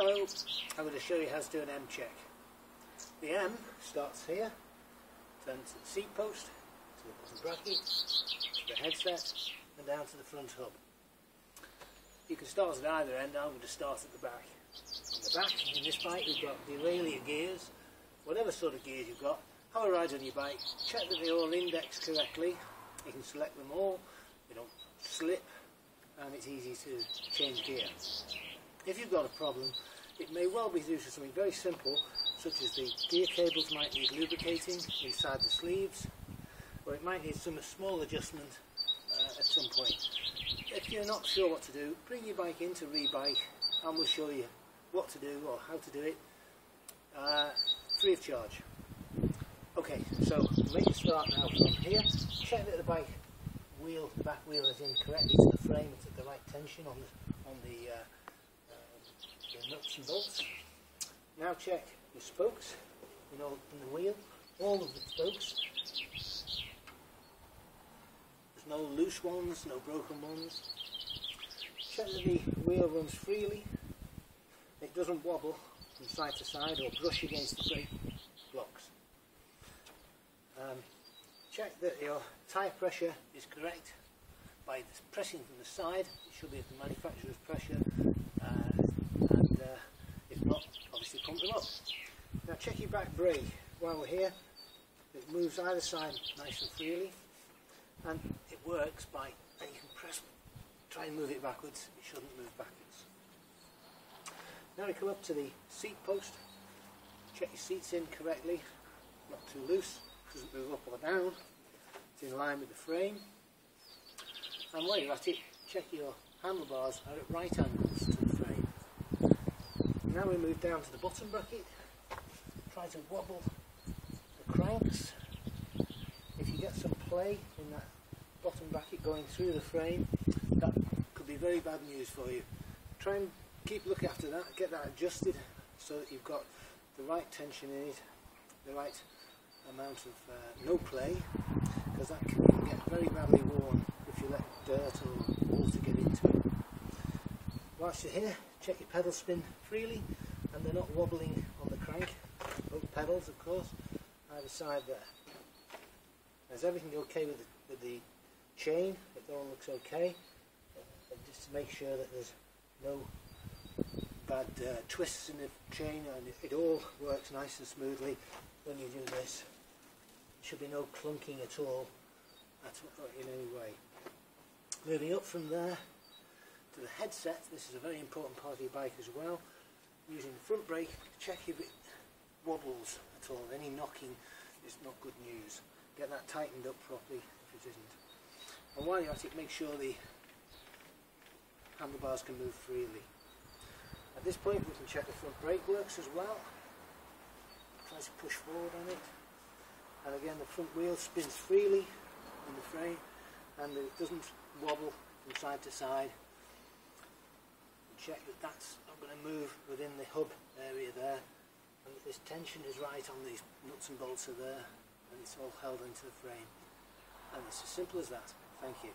Hello, I'm going to show you how to do an M check. The M starts here, turns to the seat post, to the bottom bracket, to the headset, and down to the front hub. You can start at either end. I'm going to start at the back. On the back, in this bike, we've got the derailleur gears. Whatever sort of gears you've got, have a ride on your bike, check that they're all indexed correctly. You can select them all, they don't slip, and it's easy to change gear. If you've got a problem, it may well be due to something very simple, such as the gear cables might need lubricating inside the sleeves, or it might need some small adjustment at some point. If you're not sure what to do, bring your bike into ReBike and we'll show you what to do or how to do it free of charge. Okay, so make a start now from here. Check that the bike wheel, the back wheel is in correctly to the frame, it's at the right tension on the nuts and bolts. Now check the spokes, in the wheel, all of the spokes. There's no loose ones, no broken ones. Check that the wheel runs freely, it doesn't wobble from side to side or brush against the brake blocks. Check that your tyre pressure is correct by pressing from the side. It should be at the manufacturer's pressure, and if not, obviously pump them up. Now check your back brake while we're here. It moves either side nice and freely, and it works by, and you can try and move it backwards. It shouldn't move backwards. Now we come up to the seat post. Check your seats in correctly, not too loose. Doesn't move up or down, it's in line with the frame. And while you're at it, check your handlebars are at right angles to the frame. Now we move down to the bottom bracket, try to wobble the cranks. If you get some play in that bottom bracket going through the frame, that could be very bad news for you. Try and keep looking after that, get that adjusted so that you've got the right tension in it, the right amount of no play, because that can get very badly worn if you let dirt or water get into it. Whilst you're here, check your pedal spin freely and they're not wobbling on the crank, both pedals of course, either side there. Is everything okay with the chain? It all looks okay, and just to make sure that there's no bad twists in the chain and it all works nice and smoothly when you do this. There should be no clunking at all in any way. Moving up from there to the headset, this is a very important part of your bike as well. Using the front brake, check if it wobbles at all. Any knocking is not good news. Get that tightened up properly if it isn't. And while you're at it, make sure the handlebars can move freely. At this point we can check the front brake works as well. Try to push forward on it, and again the front wheel spins freely in the frame and it doesn't wobble from side to side. And check that that's not going to move within the hub area there, and that this tension is right on these nuts and bolts are there, and it's all held into the frame. And it's as simple as that. Thank you.